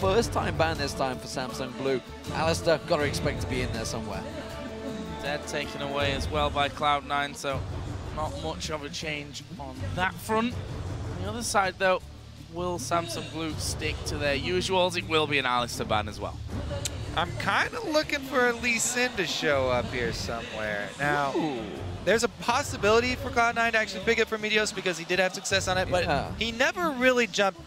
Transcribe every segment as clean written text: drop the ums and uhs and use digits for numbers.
first-time ban this time for Samsung Blue. Alistair, got to expect to be in there somewhere. Dead taken away as well by Cloud9, so not much of a change on that front. On the other side, though, will Samsung Blue stick to their usuals? It will be an Alistair ban as well. I'm kind of looking for Lee Sin to show up here somewhere. Now, there's a possibility for Cloud9 to actually pick it from Meteos because he did have success on it, but he never really jumped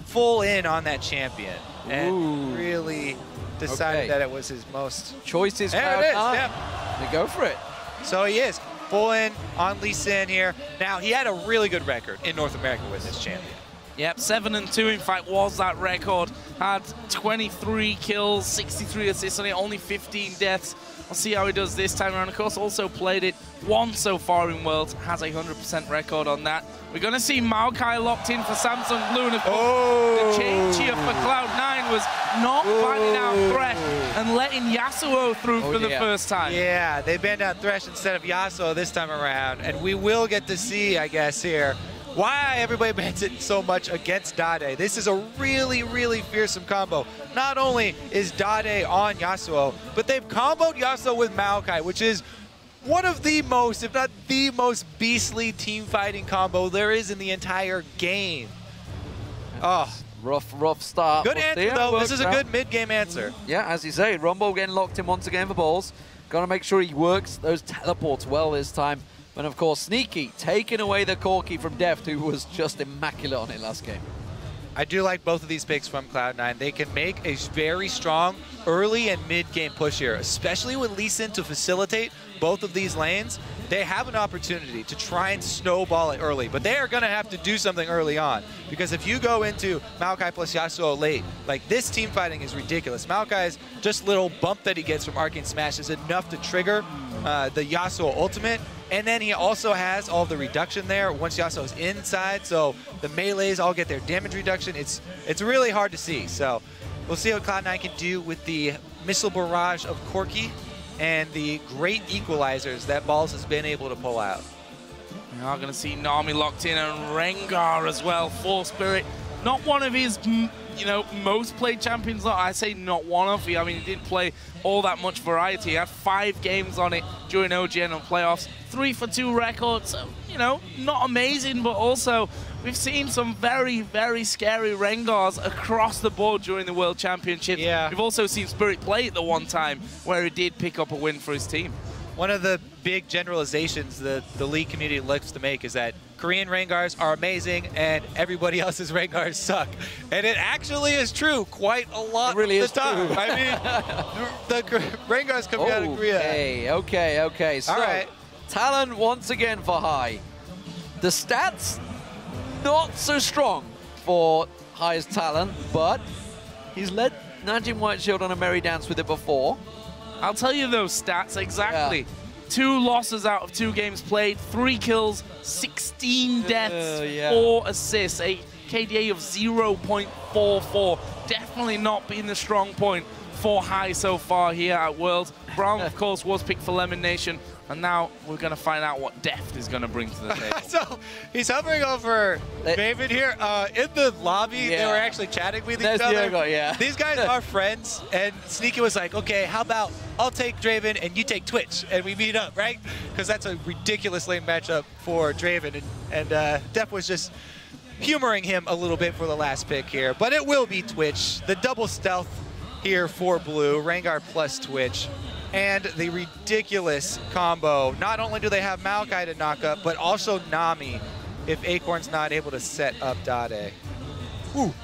full in on that champion and really decided that it was his most... Choices. There it is, yeah. They go for it. So he is full in on Lee Sin here. Now, he had a really good record in North America with this champion. Yep, 7-2 in fact was that record. Had 23 kills, 63 assists on it, only 15 deaths. We'll see how he does this time around. Of course, also played it once so far in Worlds, has a 100% record on that. We're going to see Maokai locked in for Samsung Blue, and of course, the change here for Cloud9 was not banning out Thresh and letting Yasuo through for the first time. Yeah, they banned out Thresh instead of Yasuo this time around, and we will get to see, I guess, here, why everybody bans it so much against Dade. This is a really, really fearsome combo. Not only is Dade on Yasuo, but they've comboed Yasuo with Maokai, which is one of the most, if not the most beastly team fighting combo there is in the entire game. Oh, rough start. Good answer, though. This is a good mid-game answer. Yeah, as you say, Rumble getting locked in once again for balls. Got to make sure he works those teleports well this time. And of course, Sneaky taking away the Corki from Deft, who was just immaculate on it last game. I do like both of these picks from Cloud9. They can make a very strong early and mid-game push here, especially with Lee Sin to facilitate both of these lanes. They have an opportunity to try and snowball it early, but they are going to have to do something early on, because if you go into Maokai plus Yasuo late, like, this team fighting is ridiculous. Maokai's just little bump that he gets from Arcane Smash is enough to trigger the Yasuo ultimate. And then he also has all the reduction there once Yasuo's inside, so the melees all get their damage reduction. It's really hard to see. So we'll see what Cloud9 can do with the missile barrage of Corki and the great equalizers that Balls has been able to pull out. We are going to see Nami locked in and Rengar as well. Force Spirit, not one of his, you know, most played champions. I say not one of. I mean, he didn't play all that much variety. He had 5 games on it during OGN and playoffs. 3 for 2 records. So, you know, not amazing, but also we've seen some very, very scary Rengars across the board during the World Championships. Yeah. We've also seen Spirit play it the one time where he did pick up a win for his team. One of the big generalizations that the League community likes to make is that Korean Rengars are amazing and everybody else's Rengars suck. And it actually is true quite a lot of the time. I mean, the Rengars coming out of Korea. Okay. So, all right. Talon once again for High. The stats, not so strong for High's Talon, but he's led Najin White Shield on a merry dance with it before. I'll tell you those stats exactly. 2 losses out of 2 games played, 3 kills, 16 deaths, 4 assists, a KDA of 0.44. Definitely not been the strong point for High so far here at Worlds. Brown, of course, was picked for Lemon Nation, and now we're going to find out what Deft is going to bring to the table. So he's hovering over David here. In the lobby, they were actually chatting with each other. These guys are friends, and Sneaky was like, okay, how about I'll take Draven and you take Twitch, and we meet up, right? Because that's a ridiculous lane matchup for Draven, and Deft was just humoring him a little bit for the last pick here. But it will be Twitch. The double stealth here for Blue, Rengar plus Twitch. And the ridiculous combo. Not only do they have Maokai to knock up, but also Nami if Acorn's not able to set up Dade. Ooh.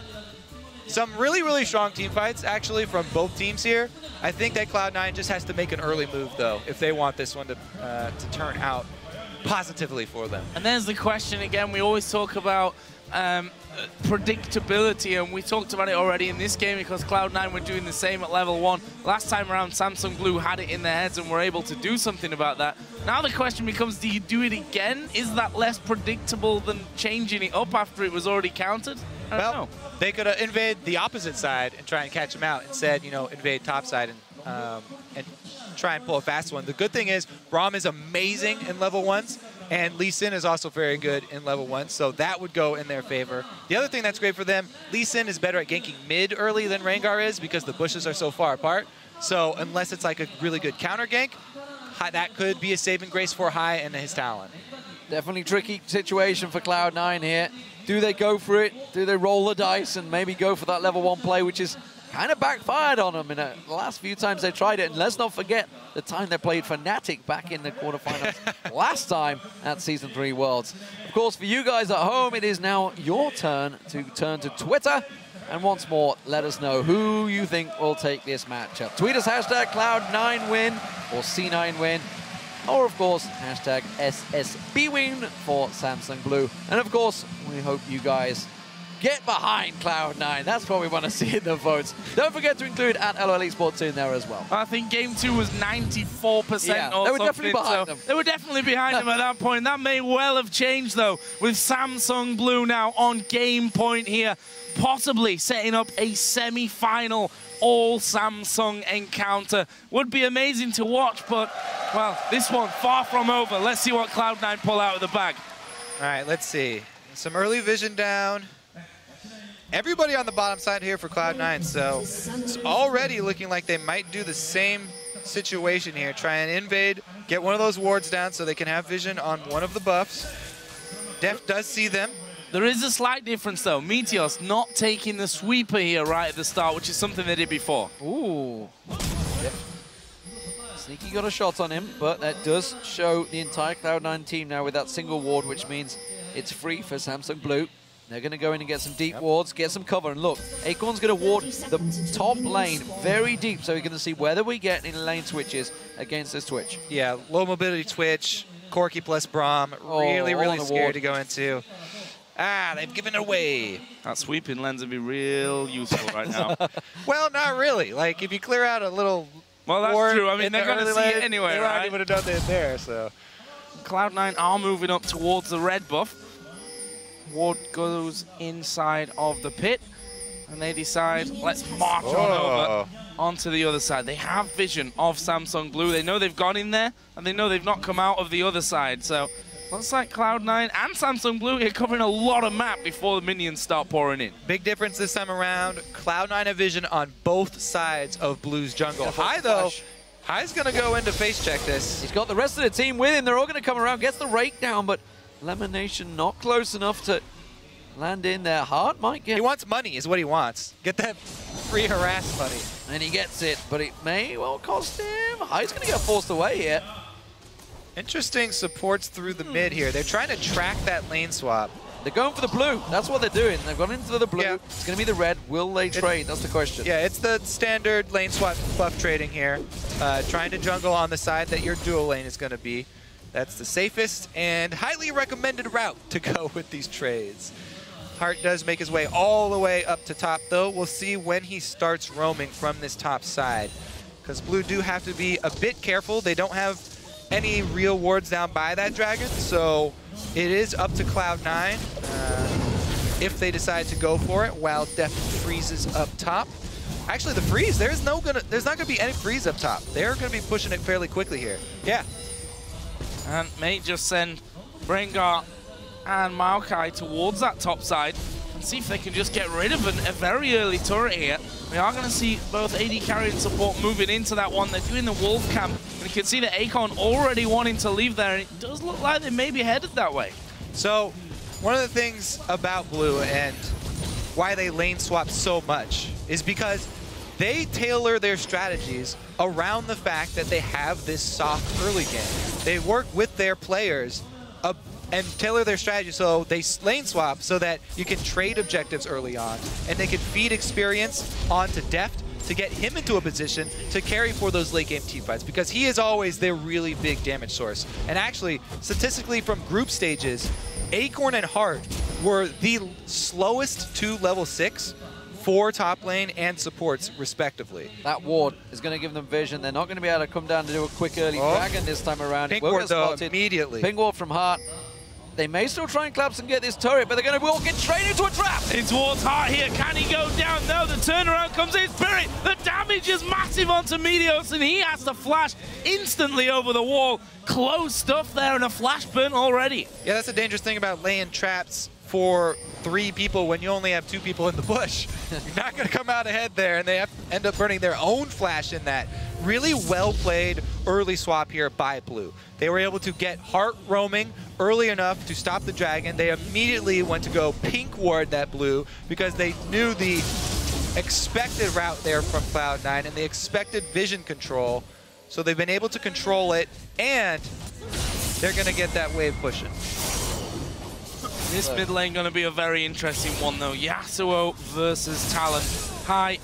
Some really, really strong team fights, actually, from both teams here. I think that Cloud9 just has to make an early move, though, if they want this one to turn out positively for them. And there's the question again. We always talk about predictability, and we talked about it already in this game because Cloud9 were doing the same at level 1. Last time around, Samsung Blue had it in their heads and were able to do something about that. Now the question becomes, do you do it again? Is that less predictable than changing it up after it was already countered? I don't know. They could invade the opposite side and try and catch him out. Instead, you know, invade top side and try and pull a fast one. The good thing is, Braum is amazing in level 1s. And Lee Sin is also very good in level 1, so that would go in their favor. The other thing that's great for them, Lee Sin is better at ganking mid early than Rengar is because the bushes are so far apart. So unless it's like a really good counter gank, that could be a saving grace for Hai and his talent. Definitely tricky situation for Cloud9 here. Do they go for it? Do they roll the dice and maybe go for that level 1 play, which is kind of backfired on them in the last few times they tried it? And let's not forget the time they played Fnatic back in the quarterfinals last time at Season 3 Worlds. Of course, for you guys at home, it is now your turn to turn to Twitter. And once more, let us know who you think will take this matchup. Tweet us hashtag Cloud9win or C9win. Or, of course, hashtag SSBwin for Samsung Blue. And, of course, we hope you guys get behind Cloud9. That's what we want to see in the votes. Don't forget to include at LOL eSports in there as well. I think Game 2 was 94% yeah, or they were definitely behind them. They were definitely behind them at that point. That may well have changed, though, with Samsung Blue now on game point here, possibly setting up a semi-final all-Samsung encounter. Would be amazing to watch, but, well, this one far from over. Let's see what Cloud9 pull out of the bag. All right, let's see. Some early vision down. Everybody on the bottom side here for Cloud9, so it's already looking like they might do the same situation here. Try and invade, get one of those wards down so they can have vision on one of the buffs. Deft does see them. There is a slight difference, though. Meteos not taking the sweeper here right at the start, which is something they did before. Ooh. Yep. Sneaky got a shot on him, but that does show the entire Cloud9 team now with that single ward, which means it's free for Samsung Blue. They're going to go in and get some deep wards, get some cover. And look, Acorn's going to ward the top lane very deep, so we're going to see whether we get any lane switches against this Twitch. Yeah, low mobility Twitch, Corki plus Braum, really scary to go into. Ah, they've given it away. That sweeping lens would be real useful right now. Well, not really. Like, if you clear out a little... Well, that's true. I mean, they're going to see it anyway, right? They would have done it there, so... Cloud9 are moving up towards the red buff. Ward goes inside of the pit, and they decide, let's march on over onto the other side. They have vision of Samsung Blue. They know they've gone in there, and they know they've not come out of the other side. So looks like Cloud9 and Samsung Blue are covering a lot of map before the minions start pouring in. Big difference this time around. Cloud9 have vision on both sides of Blue's jungle. Hai, though, Hai's going to go in to face check this. He's got the rest of the team with him. They're all going to come around, gets the rake down, but Lemonation not close enough to land in there. Hard might get... He wants money is what he wants. Get that free harass money. And he gets it, but it may well cost him. Hai's going to get forced away here. Interesting supports through the mid here. They're trying to track that lane swap. They're going for the blue. That's what they're doing. They've gone into the blue. Yeah. It's going to be the red. Will they trade? That's the question. Yeah, it's the standard lane swap buff trading here. Trying to jungle on the side that your dual lane is going to be. That's the safest and highly recommended route to go with these trades. Hart does make his way all the way up to top, though. We'll see when he starts roaming from this top side, because Blue do have to be a bit careful. They don't have any real wards down by that dragon, so it is up to Cloud9 if they decide to go for it, while Deft freezes up top. Actually, the freeze, there's not gonna be any freeze up top. They're gonna be pushing it fairly quickly here. Yeah. And may just send Rengar and Maokai towards that top side and see if they can just get rid of a very early turret here. We are going to see both AD carry and support moving into that one. They're doing the wolf camp, and you can see that Acorn already wanting to leave there, and it does look like they may be headed that way. So one of the things about Blue and why they lane swap so much is because they tailor their strategies around the fact that they have this soft early game. They work with their players and tailor their strategy so they lane swap so that you can trade objectives early on, and they can feed experience onto Deft to get him into a position to carry for those late game teamfights, because he is always their really big damage source. And actually, statistically from group stages, Acorn and Hart were the slowest to level 6 for top lane and supports, respectively. That ward is going to give them vision. They're not going to be able to come down to do a quick early dragon this time around. Pink ward, though, immediately. Pink ward from Hart. They may still try and collapse and get this turret, but they're going to walk it straight into a trap. In towards Heart here. Can he go down? No, the turnaround comes in. Spirit, the damage is massive onto Meteos, and he has to flash instantly over the wall. Close stuff there and a flash burn already. Yeah, that's the dangerous thing about laying traps for 3 people when you only have 2 people in the bush. You're not going to come out ahead there, and they have to end up burning their own flash in that. Really well played early swap here by Blue. They were able to get Heart roaming early enough to stop the Dragon. They immediately went to go pink ward that Blue because they knew the expected route there from Cloud9 and the expected vision control. So they've been able to control it, and they're going to get that wave pushing. This mid lane going to be a very interesting one, though. Yasuo versus Talon. High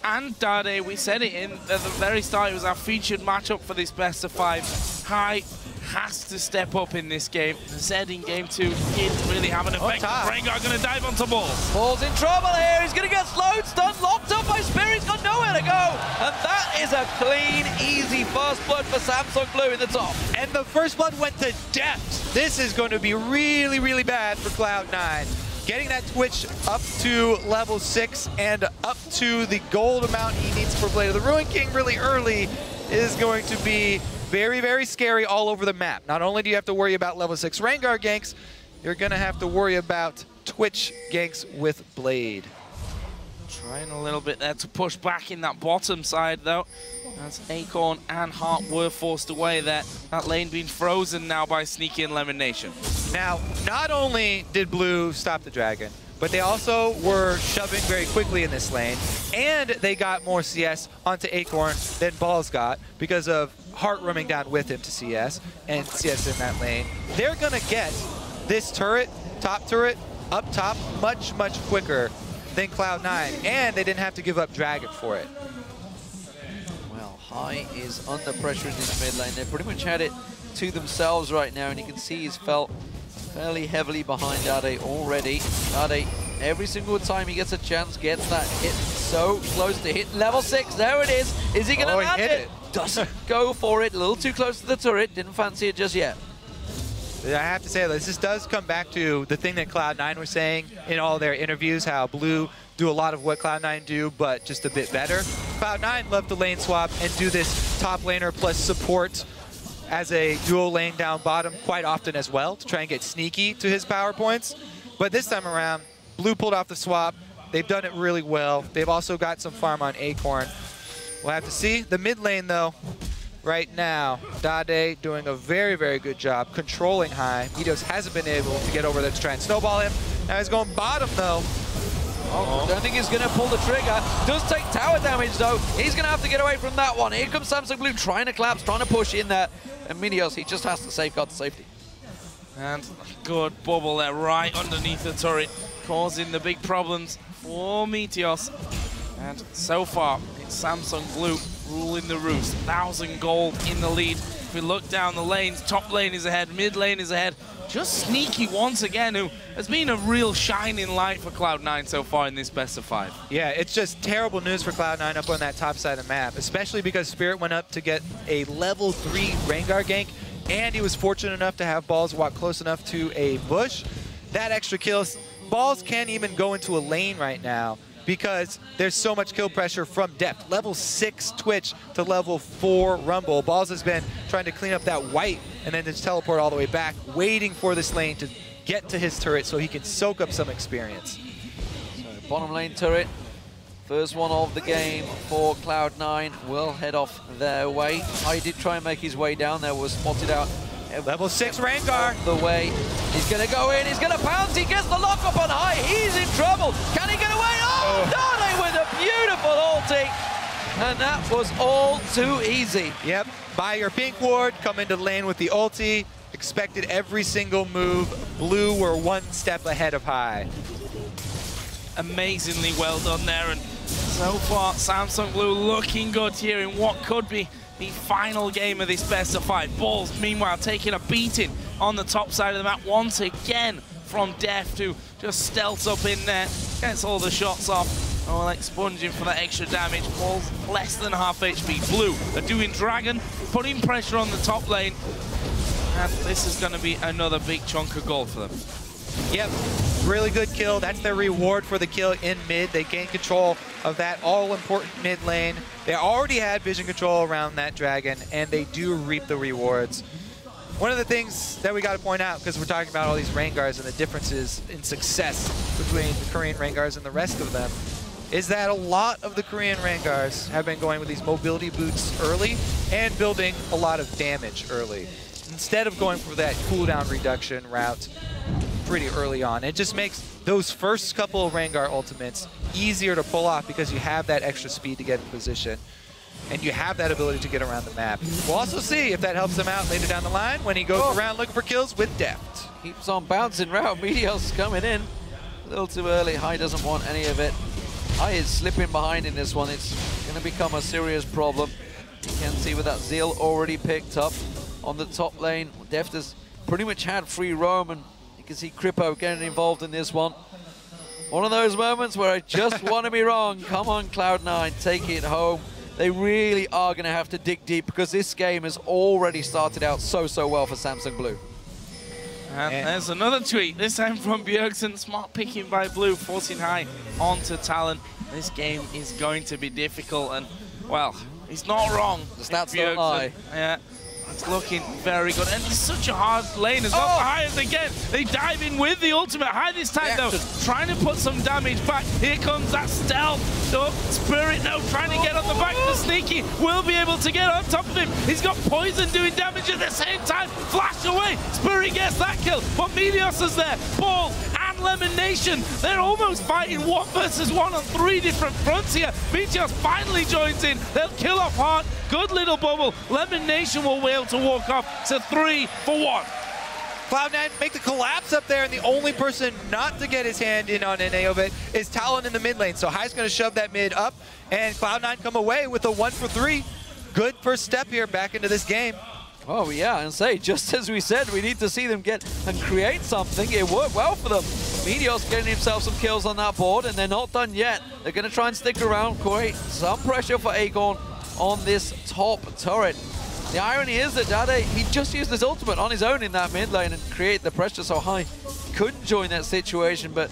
and Dade, we said it at the very start, it was our featured matchup for this best of 5. High has to step up in this game. Zed in game 2 didn't really have an effect. Rengar going to dive onto Balls. Balls in trouble here. He's going to get slowed, stunned, locked up by Spirit. He's got nowhere to go. And that is a clean, easy first blood for Samsung Blue in the top. And the first blood went to Deft. This is going to be really, really bad for Cloud9. Getting that Twitch up to level 6 and up to the gold amount he needs for Blade of the Ruin King really early is going to be very, very scary all over the map. Not only do you have to worry about level 6 Rengar ganks, you're going to have to worry about Twitch ganks with Blade. Trying a little bit there to push back in that bottom side, though. As Acorn and Heart were forced away there. That lane being frozen now by Sneaky and Lemon Nation. Now, not only did Blue stop the Dragon, but they also were shoving very quickly in this lane, and they got more CS onto Acorn than Balls got because of Heart roaming down with him to CS, and CS in that lane. They're gonna get this turret, top turret, up top much, much quicker than Cloud9, and they didn't have to give up Dragon for it. Well, High is under pressure in this mid lane. They pretty much had it to themselves right now, and you can see he's felt fairly heavily behind Dade already. Dade, every single time he gets a chance, gets that hit so close to hit level 6. There it is. Is he gonna land it? Doesn't go for it. A little too close to the turret. Didn't fancy it just yet. I have to say, this does come back to the thing that Cloud9 were saying in all their interviews, how Blue do a lot of what Cloud9 do, but just a bit better. Cloud9 love to lane swap and do this top laner plus support as a dual lane down bottom quite often as well to try and get Sneaky to his power points. But this time around, Blue pulled off the swap. They've done it really well. They've also got some farm on Acorn. We'll have to see. The mid lane, though, right now, Dade doing a very, very good job controlling High. Meteos hasn't been able to get over there to try and snowball him. Now he's going bottom, though. Oh, don't think he's going to pull the trigger. Does take tower damage, though. He's going to have to get away from that one. Here comes Samsung Blue trying to collapse, trying to push in there. And Meteos, he just has to safeguard the safety. And good bubble there right underneath the turret, causing the big problems for Meteos. And so far, it's Samsung Blue ruling the roost. 1,000 gold in the lead. If we look down the lanes, top lane is ahead, mid lane is ahead. Just Sneaky once again, who has been a real shining light for Cloud9 so far in this best of 5. Yeah, it's just terrible news for Cloud9 up on that top side of the map, especially because Spirit went up to get a level 3 Rengar gank, and he was fortunate enough to have Balls walk close enough to a bush. That extra kills, Balls can't even go into a lane right now because there's so much kill pressure from Deft. Level 6 Twitch to level 4 Rumble. Balls has been trying to clean up that white and then just teleport all the way back, waiting for this lane to get to his turret so he can soak up some experience. So bottom lane turret, first one of the game for Cloud9, will head off their way. I did try and make his way down there, was spotted out. Level 6 Rengar. The way. He's going to go in, he's going to pounce, he gets the lock up on High, he's in trouble. Can he get away? Oh, Dade with a beautiful ulti. And that was all too easy. Yep, buy your pink ward, come into the lane with the ulti, expected every single move. Blue were one step ahead of High. Amazingly well done there, and so far Samsung Blue looking good here in what could be the final game of this best of 5. Balls, meanwhile, taking a beating on the top side of the map once again from Deft, who just stealths up in there, gets all the shots off. Oh, like sponging for that extra damage. Balls less than half HP. Blue are doing Dragon, putting pressure on the top lane. And this is going to be another big chunk of gold for them. Yep, really good kill. That's their reward for the kill in mid. They gain control of that all-important mid lane. They already had vision control around that dragon, and they do reap the rewards. One of the things that we got to point out, because we're talking about all these Rengars and the differences in success between the Korean Rengars and the rest of them, is that a lot of the Korean Rengars have been going with these mobility boots early and building a lot of damage early, instead of going for that cooldown reduction route pretty early on. It just makes those first couple of Rengar ultimates easier to pull off because you have that extra speed to get in position and you have that ability to get around the map. We'll also see if that helps him out later down the line when he goes around looking for kills with Deft. Keeps on bouncing around. Meteos coming in a little too early. High doesn't want any of it. High is slipping behind in this one. It's going to become a serious problem. You can see with that Zeal already picked up on the top lane. Deft has pretty much had free roam, and you can see Kripo getting involved in this one. One of those moments where I just want to be wrong. Come on, Cloud9, take it home. They really are going to have to dig deep because this game has already started out so well for Samsung Blue. And there's another tweet, this time from Bjergsen. Smart picking by Blue, forcing High onto Talon. This game is going to be difficult, and, well, he's not wrong. The stats don't lie. Yeah. It's looking very good, and it's such a hard lane as well for High again. They dive in with the ultimate. High this time though, trying to put some damage back. Here comes that stealth. Spirit now trying to get on the back. The Sneaky will be able to get on top of him. He's got Poison doing damage at the same time. Flash away. Spirit gets that kill, but Meteos is there. Ball and Lemon Nation. They're almost fighting 1 versus 1 on 3 different fronts here. Meteos finally joins in. They'll kill off Heart. Good little bubble. Lemon Nation will be able to walk off to 3 for 1. Cloud9 make the collapse up there, and the only person not to get his hand in on any of it is Talon in the mid lane. So High's going to shove that mid up, and Cloud9 come away with a 1 for 3. Good first step here back into this game. Oh yeah, and say, just as we said, we need to see them get and create something. It worked well for them. Meteos getting himself some kills on that board, and they're not done yet. They're going to try and stick around, create some pressure for Acorn on this top turret. The irony is that Dade, he just used his ultimate on his own in that mid lane and create the pressure so High couldn't join that situation, but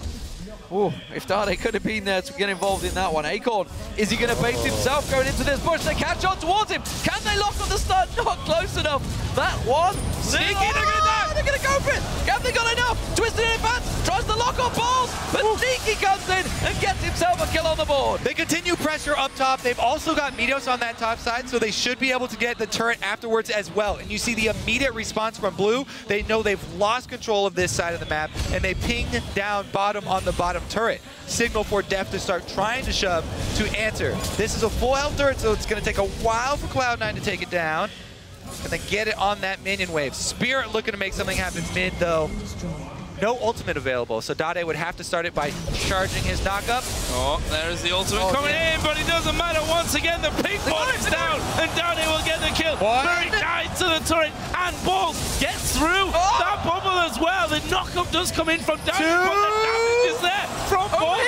if Dade could have been there to get involved in that one. Acorn, is he going to bait himself going into this bush? They catch on towards him. Can they lock on the stun? Not close enough. That one. Sneaky, they're going to go for it. Have they got enough? Twisted in advance, tries to lock on balls, but Sneaky comes in and gets himself a kill on the board. They continue pressure up top. They've also got Meteos on that top side, so they should be able to get the turret afterwards as well. And you see the immediate response from Blue. They know they've lost control of this side of the map, and they ping down bottom on the bottom turret. Signal for Deft to start trying to shove to answer. This is a full health turret, so it's going to take a while for Cloud9 to take it down. And then get it on that minion wave. Spirit looking to make something happen mid, though. No ultimate available, so Dade would have to start it by charging his knockup. Oh, there's the ultimate coming in, but it doesn't matter. Once again, the pink ball is down, and Dade will get the kill. Very tied to the turret, and Balls gets through that bubble as well. The knockup does come in from Dade, but the damage is there from Balls.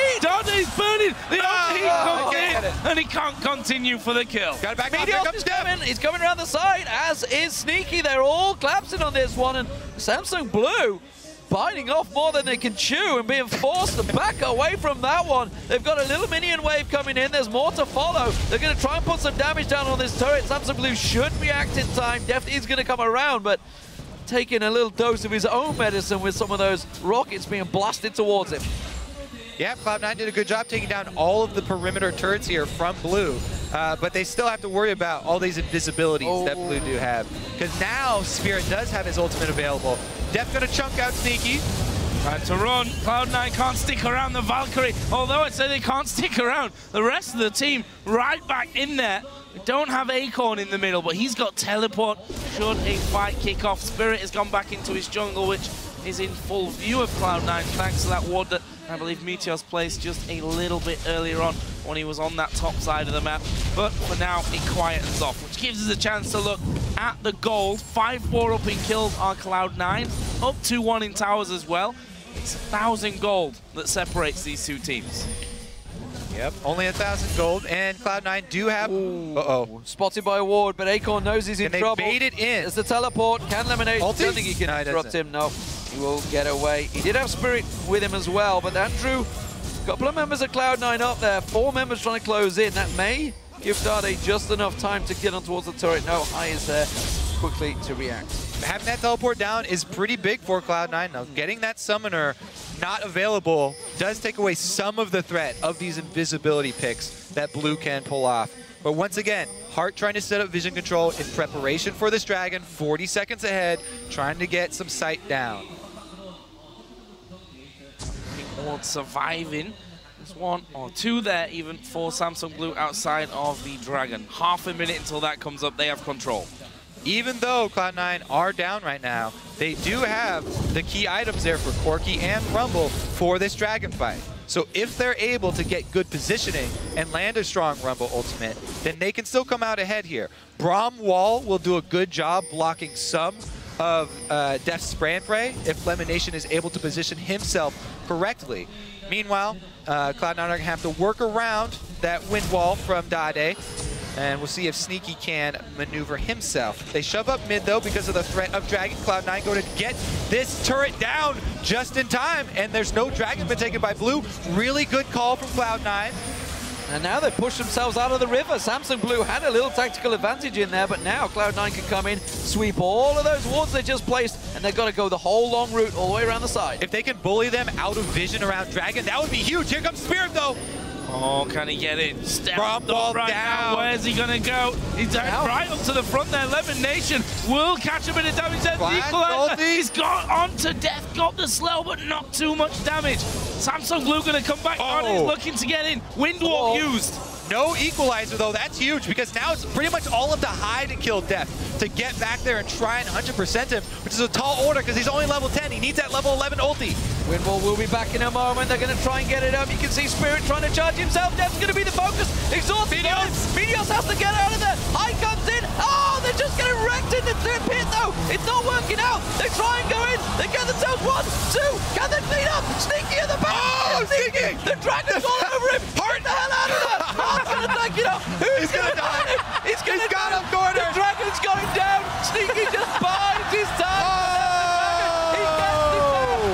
Dade's burning. The heat comes in, and he can't continue for the kill. Got it back up. Meteos is coming. He's coming around the side, as is Sneaky. They're all collapsing on this one, and Samsung Blue biting off more than they can chew and being forced to back away from that one. They've got a little minion wave coming in. There's more to follow. They're going to try and put some damage down on this turret. Samsung Blue should react in time. Deft is going to come around, but taking a little dose of his own medicine with some of those rockets being blasted towards him. Yeah, Cloud9 did a good job taking down all of the perimeter turrets here from Blue. But they still have to worry about all these invisibilities that Blue do have. Because now Spirit does have his ultimate available. Deft gonna chunk out Sneaky. Trying to run. Cloud9 can't stick around the Valkyrie. Although I'd say they can't stick around, the rest of the team right back in there. We don't have Acorn in the middle, but he's got teleport. Should a fight kick off, Spirit has gone back into his jungle, which is in full view of Cloud9 thanks to that ward that I believe Meteos placed just a little bit earlier on when he was on that top side of the map. But for now, it quietens off, which gives us a chance to look at the gold. 5-4 up in kills are Cloud9, up 2-1 in towers as well. It's 1,000 gold that separates these two teams. Yep, only 1,000 gold, and Cloud9 do have... Uh-oh. Spotted by a ward, but Acorn knows he's in trouble. They bait it in. There's the teleport. Can Lemonade. I don't think he can interrupt him. No, he will get away. He did have Spirit with him as well, but Andrew, a couple of members of Cloud9 up there. 4 members trying to close in. That may give Dade just enough time to get on towards the turret. No, High is there quickly to react. Having that teleport down is pretty big for Cloud9. Now, getting that summoner not available does take away some of the threat of these invisibility picks that Blue can pull off. But once again, Heart trying to set up vision control in preparation for this dragon, 40 seconds ahead, trying to get some sight down. Ward surviving. There's 1 or 2 there even for Samsung Blue outside of the dragon. Half a minute until that comes up, they have control. Even though Cloud9 are down right now, they do have the key items there for Corki and Rumble for this dragon fight. So if they're able to get good positioning and land a strong Rumble ultimate, then they can still come out ahead here. Braum Wall will do a good job blocking some of Deft's spray and pray if Lemonation is able to position himself correctly. Meanwhile, Cloud9 are going to have to work around that wind wall from Dade. And we'll see if Sneaky can maneuver himself. They shove up mid, though, because of the threat of Dragon. Cloud9 going to get this turret down just in time. And there's no Dragon been taken by Blue. Really good call from Cloud9. And now they push themselves out of the river. Samsung Blue had a little tactical advantage in there, but now Cloud9 can come in, sweep all of those wards they just placed, and they've got to go the whole long route all the way around the side. If they can bully them out of vision around Dragon, that would be huge. Here comes Spirit, though. Oh, can he get it? Step right down. now. Where's he going to go? He's right up to the front there. Lemonation will catch a bit of damage there. He's got onto Deft, got the slow, but not too much damage. Samsung Blue going to come back on. He's looking to get in. Windwalk used. No equalizer, though. That's huge, because now it's pretty much all up to High to kill Deft, to get back there and try and 100% him, which is a tall order because he's only level 10. He needs that level 11 ulti. Windwall will be back in a moment. They're going to try and get it up. You can see Spirit trying to charge himself. Deft's going to be the focus. Exhaust Meteos has to get out of there. High comes in. Oh, they're just getting wrecked in the pit, though. It's not working out. They try and go in. They get themselves 1, 2. Can they clean up? Sneaky at the back. Oh, Sneaky. The dragon's all over him. Get the hell out of there. Heart's going to take it up. Who's going to die? He's going to die. The dragon's going down. Sneaky just bides his time. He gets the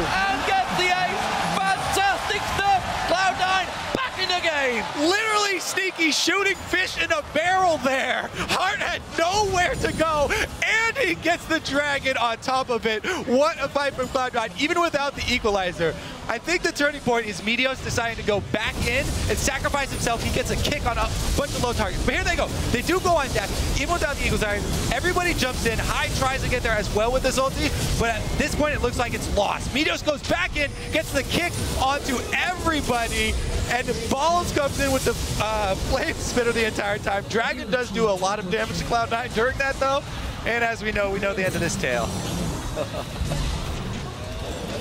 back and gets the ace. Fantastic stuff. Cloud9 back in the game. Literally Sneaky shooting fish in a barrel there. Heart had nowhere to go, and he gets the dragon on top of it. What a fight from Cloud9, even without the equalizer. I think the turning point is Meteos deciding to go back in and sacrifice himself. He gets a kick on a bunch of low targets. But here they go. They do go on Deft, even without the equalizer. Everybody jumps in. High tries to get there as well with this ulti, but at this point it looks like it's lost. Meteos goes back in, gets the kick onto everybody, and Balls comes in with the flame spitter the entire time. Dragon does do a lot of damage to Cloud9 during that, though. And as we know the end of this tale.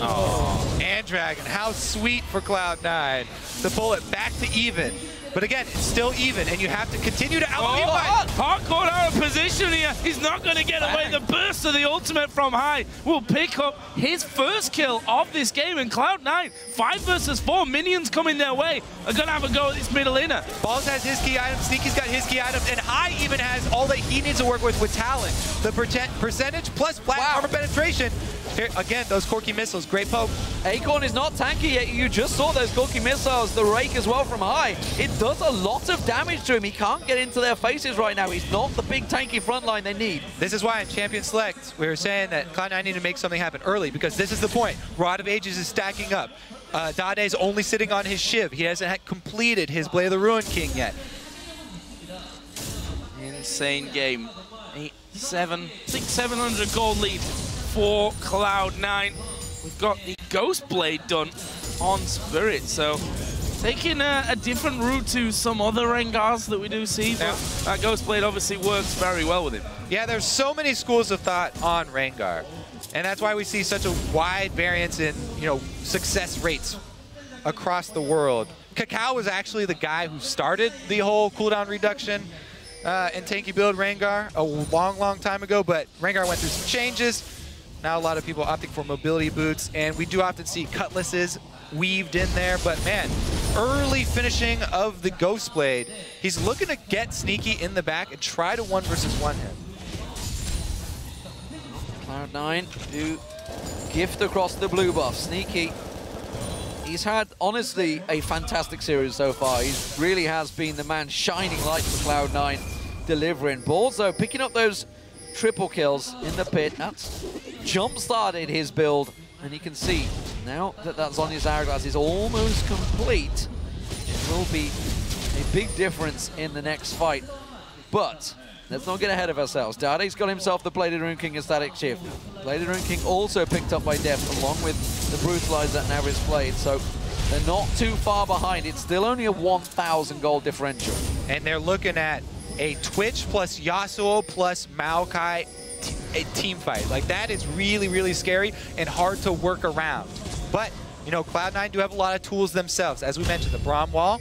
Oh, and Dragon, how sweet for Cloud9 to pull it back to even. But again, it's still even, and you have to continue to out-fight. Heart caught out of position here. He's not going to get away. The burst of the ultimate from High will pick up his first kill of this game. And Cloud9, 5 versus 4 minions coming their way, are going to have a go at this middle inner. Balls has his key items, Sneaky's got his key items, and High even has all that he needs to work with Talon. The percentage plus flat armor penetration. Here, again, those Corki missiles, great poke. Acorn is not tanky yet. You just saw those Corki missiles, the rake as well from High. It does a lot of damage to him. He can't get into their faces right now. He's not the big tanky front line they need. This is why in Champion Select, we were saying that Cloud9 need to make something happen early, because this is the point. Rod of Ages is stacking up. Dade's only sitting on his Shiv. He hasn't completed his Blade of the Ruined King yet. Insane game. 700 gold lead for Cloud9. We've got the Ghost Blade done on Spirit, so taking a different route to some other Rengars that we do see, but that Ghost Blade obviously works very well with him. Yeah, there's so many schools of thought on Rengar, and that's why we see such a wide variance in, success rates across the world. Kakao was actually the guy who started the whole cooldown reduction and tanky build Rengar a long time ago, but Rengar went through some changes. Now a lot of people opting for mobility boots, and we do often see cutlasses weaved in there, but man, early finishing of the Ghost Blade. He's looking to get sneaky in the back and try to 1 versus 1 him. Cloud9 do gift across the blue buff. Sneaky. He's had, honestly, a fantastic series so far. He really has been the man shining light for Cloud9, delivering. Balls, though, picking up those triple kills in the pit. That's jump-started his build. And you can see, now that that Zhonya's Hourglass is almost complete, it will be a big difference in the next fight. But let's not get ahead of ourselves. Dade's got himself the Bladed Rune King and Static Shift. Bladed Rune King also picked up by Deft along with the Brutalizer and Navis Blade. So they're not too far behind. It's still only a 1,000 gold differential. And they're looking at a Twitch plus Yasuo plus Maokai a team fight. Like, that is really, really scary and hard to work around. But, you know, Cloud9 do have a lot of tools themselves. As we mentioned, the Braum Wall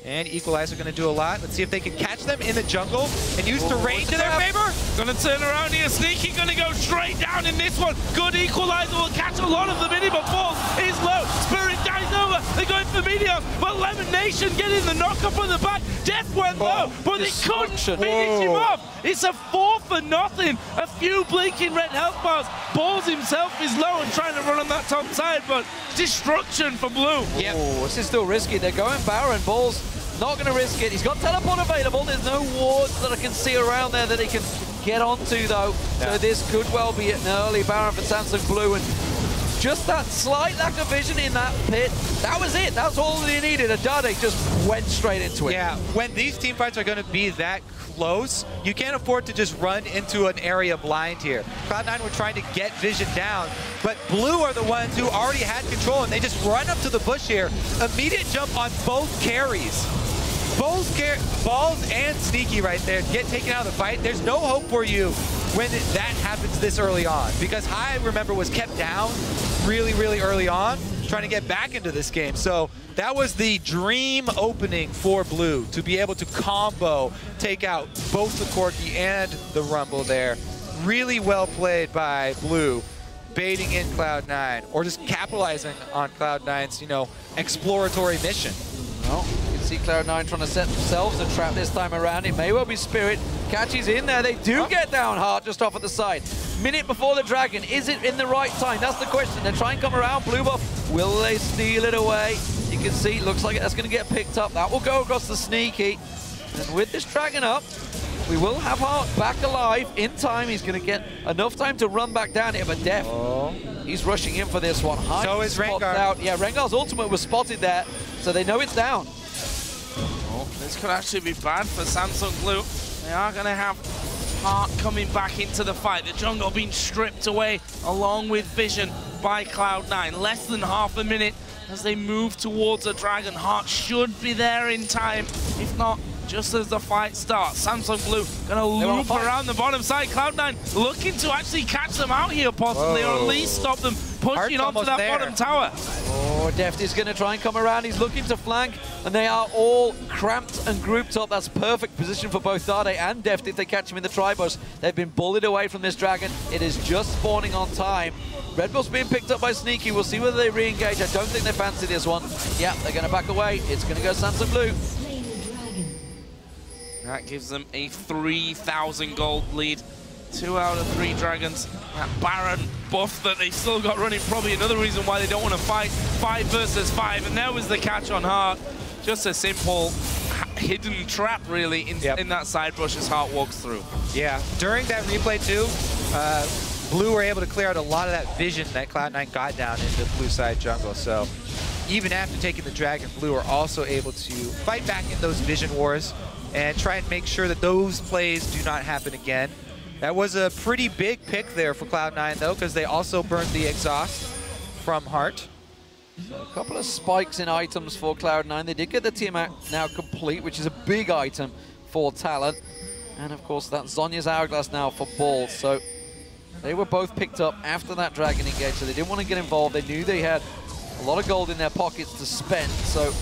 and Equalizer going to do a lot. Let's see if they can catch them in the jungle and use terrain to their favor. Gonna turn around here. Sneaky gonna go straight down in this one. Good Equalizer will catch a lot of them in him, but Balls is low. Spirit dies over. They're going for Meteos, but Lemon Nation getting the knock up on the back. Death went low, but they couldn't finish him off. It's a 4 for nothing. A few blinking red health bars. Balls himself is low and trying to run on that top side, but destruction for Blue. Yep. Oh, this is still risky. They're going Baron. Balls not going to risk it. He's got teleport available. There's no wards that I can see around there that he can get onto, though. Yeah. So this could well be an early Baron for Samsung Blue. And just that slight lack of vision in that pit, that was it. That's all that he needed. And Dade just went straight into it. Yeah, when these team fights are going to be that close, you can't afford to just run into an area blind here. Cloud9 were trying to get vision down, but Blue are the ones who already had control, and they just run up to the bush here. Immediate jump on both carries. Balls and Sneaky right there get taken out of the fight. There's no hope for you when that happens this early on, because High, remember, was kept down really, really early on, trying to get back into this game. So that was the dream opening for Blue, to be able to combo, take out both the Corki and the Rumble there. Really well played by Blue, baiting in Cloud9, or just capitalizing on Cloud9's, you know, exploratory mission. Well, you can see Cloud9 trying to set themselves a trap this time around. It may well be Spirit. Catches in there. They do get down hard just off at the side. Minute before the Dragon. Is it in the right time? That's the question. They're trying to come around. Blue buff. Will they steal it away? You can see, looks like that's going to get picked up. That will go across the Sneaky. And with this Dragon up, we will have Heart back alive in time. He's going to get enough time to run back down here, but Deft, he's rushing in for this one. High so is Rengar. Out. Yeah, Rengar's ultimate was spotted there, so they know it's down. Oh, this could actually be bad for Samsung Blue. They are going to have Heart coming back into the fight. The jungle being stripped away along with Vision by Cloud9. Less than half a minute as they move towards a Dragon. Heart should be there in time. If not, just as the fight starts, Samsung Blue gonna loop around the bottom side. Cloud9 looking to actually catch them out here possibly, or at least stop them pushing onto that bottom tower. Oh, Deft is gonna try and come around. He's looking to flank, and they are all cramped and grouped up. That's perfect position for both Dade and Deft if they catch him in the Tribus. They've been bullied away from this Dragon. It is just spawning on time. Red Bull's being picked up by Sneaky. We'll see whether they re-engage. I don't think they fancy this one. Yeah, they're gonna back away. It's gonna go Samsung Blue. That gives them a 3,000 gold lead. 2 out of 3 Dragons. That Baron buff that they still got running, probably another reason why they don't want to fight 5 versus 5. And there was the catch on Heart. Just a simple hidden trap, really, in that side brush as Heart walks through. Yeah, during that replay, too, Blue were able to clear out a lot of that vision that Cloud9 got down in the blue side jungle. So even after taking the Dragon, Blue are also able to fight back in those vision wars and try and make sure that those plays do not happen again. That was a pretty big pick there for Cloud9, though, because they also burned the exhaust from Heart. So a couple of spikes in items for Cloud9. They did get the team now complete, which is a big item for Talent. And, of course, that's Zhonya's Hourglass now for Balls. So they were both picked up after that Dragon engage, so they didn't want to get involved. They knew they had a lot of gold in their pockets to spend, so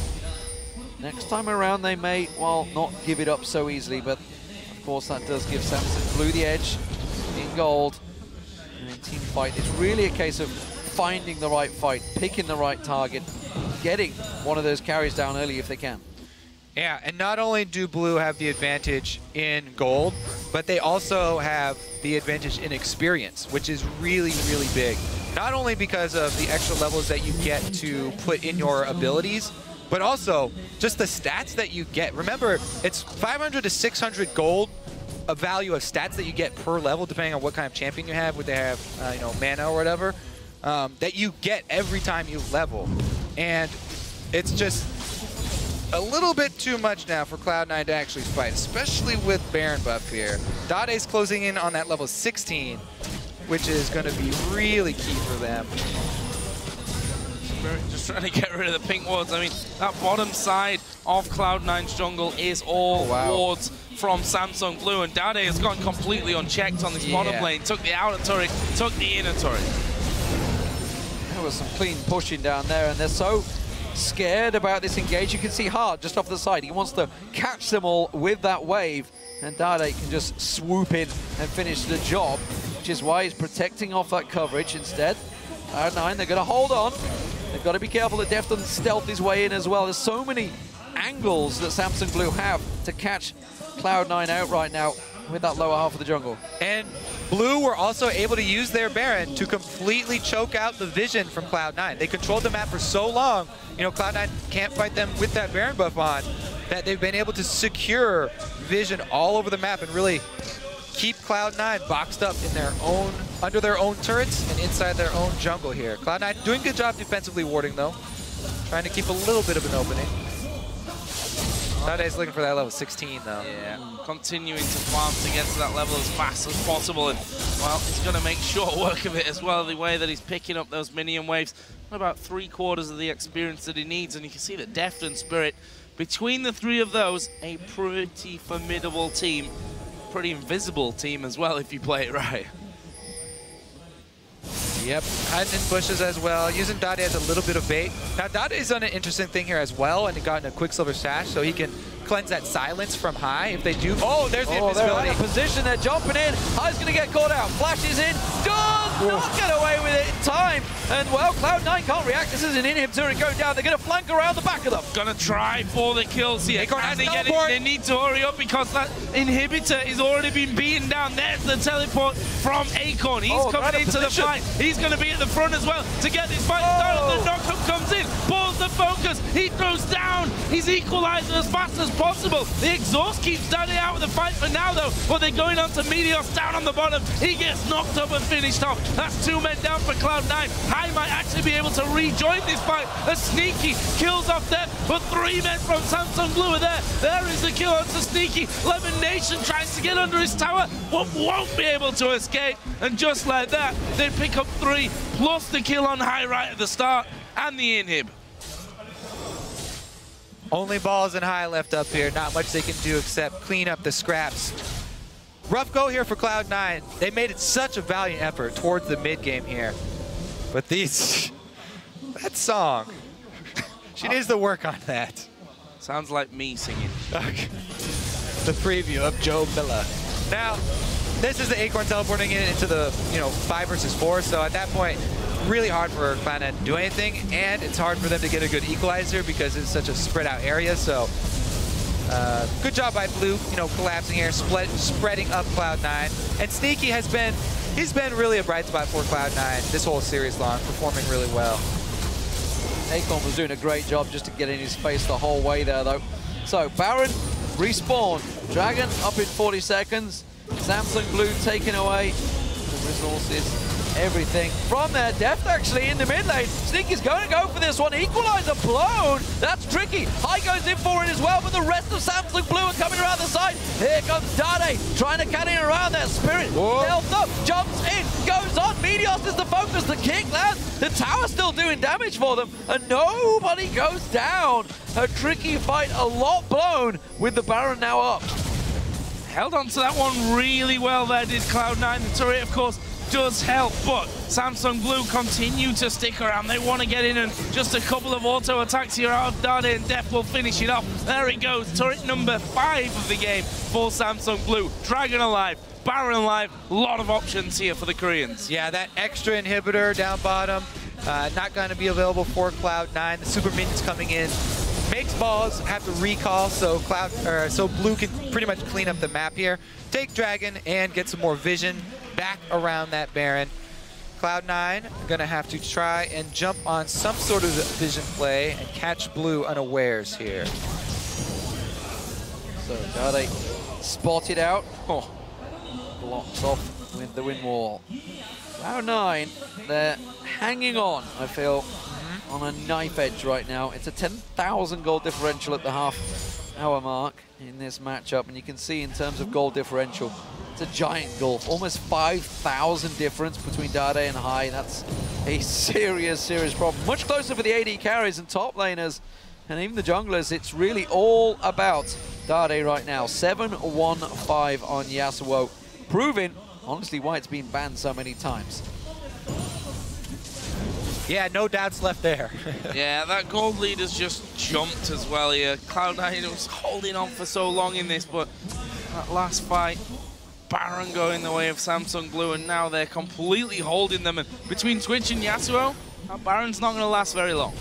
next time around, they may, well, not give it up so easily, but of course that does give Samsung Blue the edge in gold. And in team fight, it's really a case of finding the right fight, picking the right target, getting one of those carries down early if they can. Yeah, and not only do Blue have the advantage in gold, but they also have the advantage in experience, which is really, really big. Not only because of the extra levels that you get to put in your abilities, but also just the stats that you get. Remember, it's 500 to 600 gold, a value of stats that you get per level, depending on what kind of champion you have, would they have, you know, mana or whatever, that you get every time you level. And it's just a little bit too much now for Cloud9 to actually fight, especially with Baron buff here. Dade's closing in on that level 16, which is going to be really key for them. Just trying to get rid of the pink wards. I mean, that bottom side of Cloud9's jungle is all wards from Samsung Blue, and Dade has gone completely unchecked on this bottom lane. Took the outer turret, took the inner turret. There was some clean pushing down there, and they're so scared about this engage. You can see Hart just off the side. He wants to catch them all with that wave, and Dade can just swoop in and finish the job, which is why he's protecting off that coverage instead. Cloud9, they're going to hold on. They've got to be careful that Deft doesn't stealth his way in as well. There's so many angles that Samsung Blue have to catch Cloud9 out right now with that lower half of the jungle. And Blue were also able to use their Baron to completely choke out the vision from Cloud9. They controlled the map for so long, you know, Cloud9 can't fight them with that Baron buff on, that they've been able to secure vision all over the map and really keep Cloud9 boxed up in their own, under their own turrets and inside their own jungle here. Cloud9 doing a good job defensively warding though, trying to keep a little bit of an opening. Dade's looking for that level 16 though. Yeah, continuing to farm to get to that level as fast as possible, and well, he's going to make short work of it as well, the way that he's picking up those minion waves. About 3/4 of the experience that he needs, and you can see that Deft and Spirit, between the three of those, a pretty formidable team. Pretty invisible team as well if you play it right. Yep, hiding in bushes as well, using Dade as a little bit of bait. Now Dade's done an interesting thing here as well, and he got in a Quicksilver Sash, so he can cleanse that silence from High if they do. Oh, there's the invisibility. They're in a position, they're jumping in. High's going to get caught out. Flashes in, does not get away with it in time. And well, Cloud9 can't react. This is an inhib turret going down. They're going to flank around the back of them. Gonna try for the kills here. Acorn has they need to hurry up because that inhibitor is already been beaten down. There's the teleport from Acorn. He's coming into the fight. He's going to be at the front as well to get this fight started. The knockup comes in, pulls the focus. He goes down. He's equalizing as fast as possible. The exhaust keeps Dade out of the fight for now though, but they're going on to Meteos down on the bottom. He gets knocked up and finished off. That's 2 men down for Cloud9. High might actually be able to rejoin this fight. A sneaky kills off there, but 3 men from Samsung Blue are there. There is the kill onto Sneaky. Lemon Nation tries to get under his tower, but won't be able to escape. And just like that, they pick up 3, plus the kill on High right at the start, and the inhib. Only balls and High left up here. Not much they can do except clean up the scraps. Rough go here for Cloud9. They made it such a valiant effort towards the mid game here. But that song, she needs to work on that. Sounds like me singing. Okay. The preview of Joe Miller. Now, this is the Acorn teleporting in into the 5 versus 4. So at that point, really hard for Cloud9 to do anything, and it's hard for them to get a good equalizer because it's such a spread out area. So good job by Blue, collapsing here, spreading up Cloud9. And Sneaky he's been really a bright spot for Cloud9 this whole series long, performing really well. Acorn was doing a great job just to get in his face the whole way there though. So Baron, respawn, Dragon up in 40 seconds, Samsung Blue taking away the resources, everything from there. Deft actually in the mid lane. Sneaky's going to go for this one. Equalizer blown. That's tricky. High goes in for it as well, but the rest of Samsung Blue are coming around the side. Here comes Dade trying to cut in around that Spirit. Stealth up, jumps in, goes on. Meteos is the focus. The kick lands. The tower's still doing damage for them, and nobody goes down. A tricky fight, a lot blown with the Baron now up. Held on to that one really well there, did Cloud9. The turret, of course, does help, but Samsung Blue continue to stick around. They want to get in, and just a couple of auto attacks here out of Dade, and Deft will finish it off. There it goes, turret number 5 of the game for Samsung Blue. Dragon alive, Baron alive, a lot of options here for the Koreans. Yeah, that extra inhibitor down bottom not going to be available for Cloud9. The super minions coming in. Makes balls have to recall, so Blue can pretty much clean up the map here. Take Dragon and get some more vision back around that Baron. Cloud9 gonna have to try and jump on some sort of vision play and catch Blue unawares here. So Dade spotted out. Oh, blocks off with the wind wall. Cloud9, they're hanging on, I feel, on a knife edge right now. It's a 10,000 gold differential at the half-hour mark in this matchup, and you can see in terms of gold differential, it's a giant gulf. Almost 5,000 difference between Dade and High. That's a serious, serious problem. Much closer for the AD carries and top laners, and even the junglers. It's really all about Dade right now. 7-1-5 on Yasuo, proving, honestly, why it's been banned so many times. Yeah, no doubts left there. Yeah, that gold lead has just jumped as well here. Cloud9 was holding on for so long in this, but that last fight, Baron going the way of Samsung Blue, and now they're completely holding them. And between Twitch and Yasuo, that Baron's not going to last very long.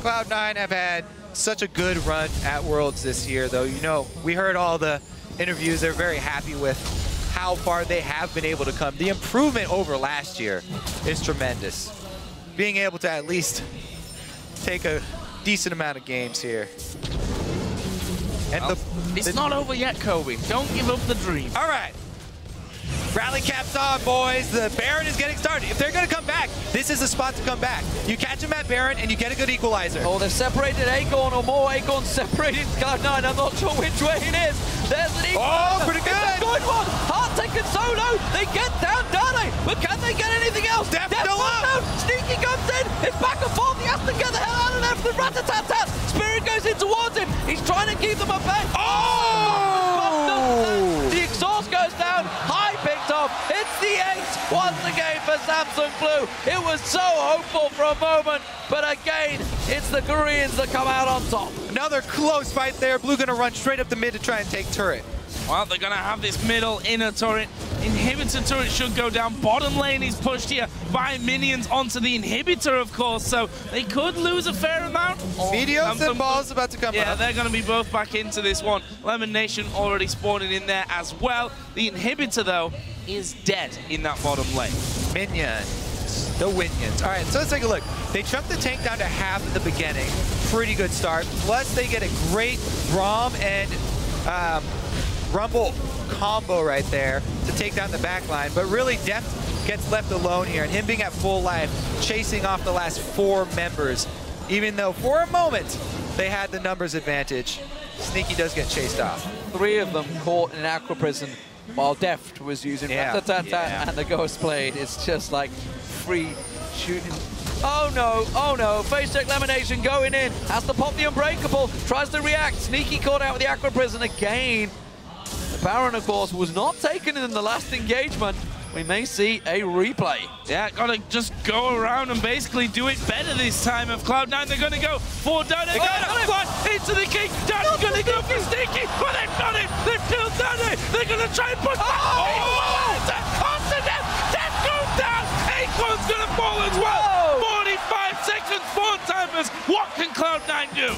Cloud9 have had such a good run at Worlds this year, though. You know, we heard all the interviews. They're very happy with how far they have been able to come. The improvement over last year is tremendous. Being able to at least take a decent amount of games here. And well, it's not over yet, Kobe. Don't give up the dream. All right. Rally caps on, boys. The Baron is getting started. If they're going to come back, this is the spot to come back. You catch them at Baron, and you get a good equalizer. Oh, they've separated Acorn, or more Acorn separated Cloud9. I'm not sure which way it is. There's an equalizer. Oh, pretty good. It's a good one. Heart taken solo. They get down Dade, but can they get anything else? Deft still up. Sneaky comes in. It's back and forth. He has to get the hell out of there for the rat-a-tat-tat. Spirit goes in towards him. He's trying to keep them at bay. Oh! The exhaust goes down. High picked off. It's the ace once again for Samsung Blue. It was so hopeful for a moment, but again, it's the Koreans that come out on top. Another close fight there. Blue gonna run straight up the mid to try and take turret. Well, they're going to have this middle inner turret. Inhibitor turret should go down. Bottom lane is pushed here by minions onto the inhibitor, of course, so they could lose a fair amount. Meteos and balls about to come up. Yeah, they're going to be both back into this one. Lemon Nation already spawning in there as well. The inhibitor, though, is dead in that bottom lane. Minions. The Winions. All right, so let's take a look. They chunked the tank down to half at the beginning. Pretty good start. Plus, they get a great Rom and Rumble combo right there to take down the back line. But really, Deft gets left alone here, and him being at full life, chasing off the last 4 members. Even though, for a moment, they had the numbers advantage, Sneaky does get chased off. 3 of them caught in an aqua prison while Deft was using rat-a-tat-tat and the Ghost Blade. It's just like free shooting. Oh no, face check Lemonation going in, has to pop the Unbreakable, tries to react, Sneaky caught out with the aqua prison again. The Baron, of course, was not taken in the last engagement. We may see a replay. Yeah, gotta just go around and basically do it better this time of Cloud9. They're gonna go for Dade. They got him into the king. Dade's gonna go for Sneaky, but they've got it. They've killed Dade. They're gonna try and push back. Onto them. Death goes down. Acorn's gonna fall as well. 45 seconds, 4 timers. What can Cloud9 do?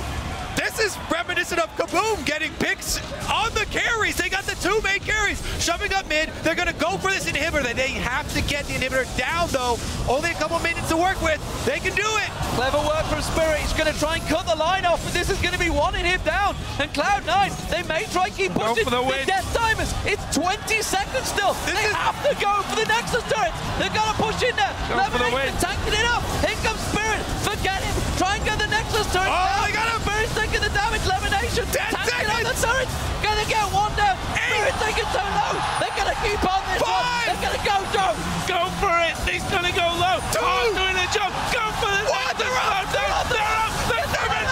This is reminiscent of Ggoong getting picks on the carries. They got the 2 main carries shoving up mid. They're going to go for this inhibitor. They have to get the inhibitor down, though. Only a couple minutes to work with. They can do it. Clever work from Spirit. He's going to try and cut the line off, but this is going to be one in him down. And Cloud9, they may try and keep pushing. Go for the win. Death timers. It's 20 seconds still. They have to go for the Nexus turrets. They're going to push in there. Go for the win. Tanking it up. Here comes Spirit. Forget him. Try and get the Nexus turret down. They got him. Spirit's taking the damage. Lemonation. 10 seconds. The turrets. Gonna get one down. Spirit's taking so low. They're gonna keep on this one. They're gonna go down. Go for it. He's gonna go low. 2. Doing a jump. Go for the What? They're up. They're up. They're doing it.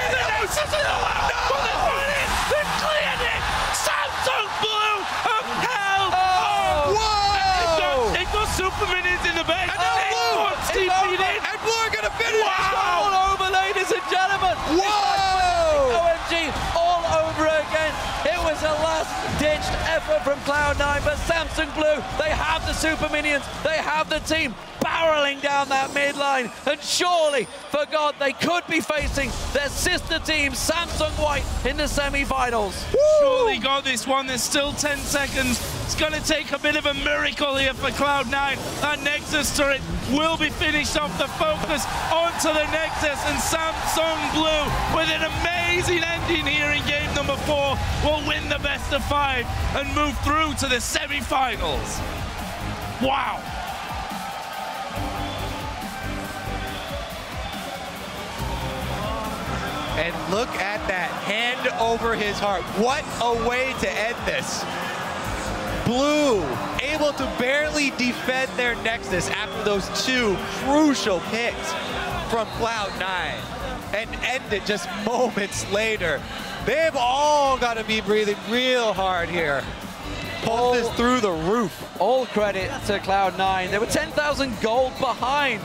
The Nexus is still out. They've cleared it. Samsung Blue of hell. Whoa. It got super minions in the back. And now And Blue are gonna finish. All over, ladies and gentlemen. Whoa. OMG all over again. It was a last-ditched effort from Cloud9, but Samsung Blue, they have the super minions, they have the team. barreling down that mid line, and surely, for God, they could be facing their sister team, Samsung White, in the semi-finals. Surely got this one. There's still 10 seconds. It's going to take a bit of a miracle here for Cloud9. That Nexus turret will be finished off. The focus onto the Nexus, and Samsung Blue, with an amazing ending here in game number 4, will win the best of 5 and move through to the semi-finals. Wow. And look at that, hand over his heart. What a way to end this. Blue able to barely defend their Nexus after those 2 crucial picks from Cloud9 and end it just moments later. They've all got to be breathing real hard here. Pull this through the roof. All credit to Cloud9. They were 10,000 gold behind.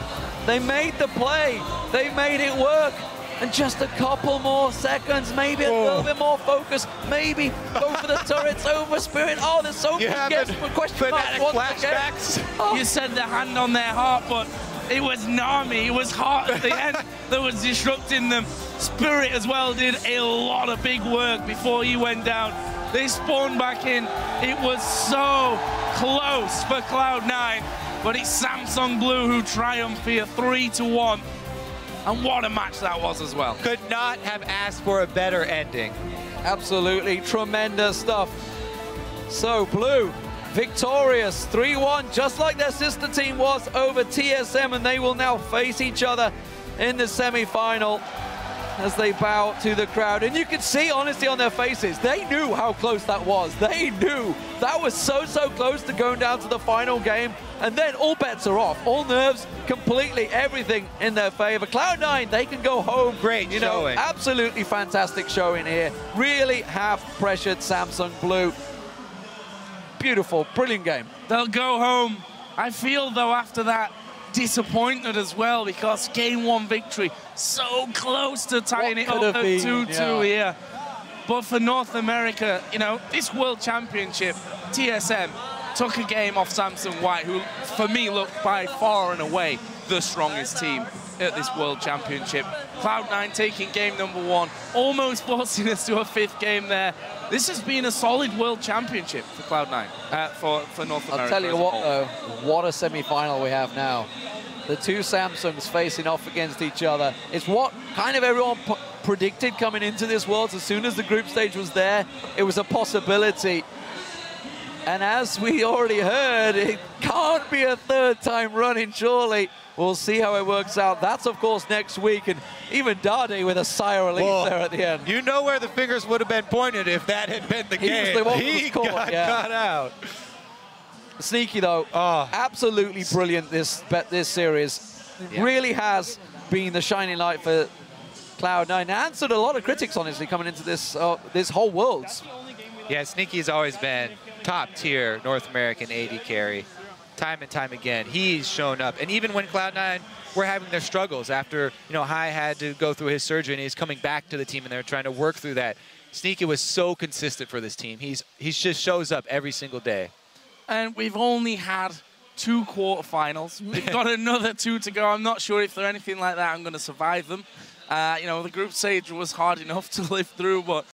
They made the play. They made it work. And just a couple more seconds, maybe a little bit more focus, maybe go for the turrets over Spirit. Oh, there's so many question marks once again. Oh. You said the hand on their heart, but it was Nami, it was heart at the end that was disrupting them. Spirit as well did a lot of big work before he went down. They spawned back in. It was so close for Cloud9, but it's Samsung Blue who triumph here 3-1. And what a match that was as well. Could not have asked for a better ending. Absolutely tremendous stuff. So Blue, victorious 3-1, just like their sister team was over TSM, and they will now face each other in the semi-final as they bow to the crowd. And you can see, honestly, on their faces, they knew how close that was. They knew that was so close to going down to the final game. And then all bets are off. All nerves, completely everything in their favor. Cloud9, they can go home. Great showing. Absolutely fantastic showing here. Really have pressured Samsung Blue. Beautiful, brilliant game. They'll go home. I feel, though, after that, disappointed as well, because game 1 victory so close to tying it up at 2-2 here. But for North America, you know, this World Championship, TSM took a game off Samsung White, who for me looked by far and away the strongest team at this World Championship. Cloud9 taking game number 1, almost forcing us to a 5th game there. This has been a solid World Championship for Cloud9, for North America. I'll tell you what, though, what a semi-final we have now. The 2 Samsungs facing off against each other. It's what kind of everyone predicted coming into this Worlds. As soon as the group stage was there, it was a possibility. And as we already heard, it can't be a 3rd time running, surely. We'll see how it works out. That's, of course, next week. And even Dade with a sigh of relief there at the end. You know where the fingers would have been pointed if that had been the case. He got cut out. Sneaky, though. Absolutely brilliant, this series. It really has been the shining light for Cloud9. Answered a lot of critics, honestly, coming into this this whole Worlds. Yeah, Sneaky's always been top-tier North American AD carry. Time and time again, he's shown up. And even when Cloud9 were having their struggles after, Hai had to go through his surgery and he's coming back to the team and they're trying to work through that, Sneaky was so consistent for this team. He just shows up every single day. And we've only had 2 quarterfinals. We've got another 2 to go. I'm not sure if they're anything like that. I'm going to survive them. The group stage was hard enough to live through, but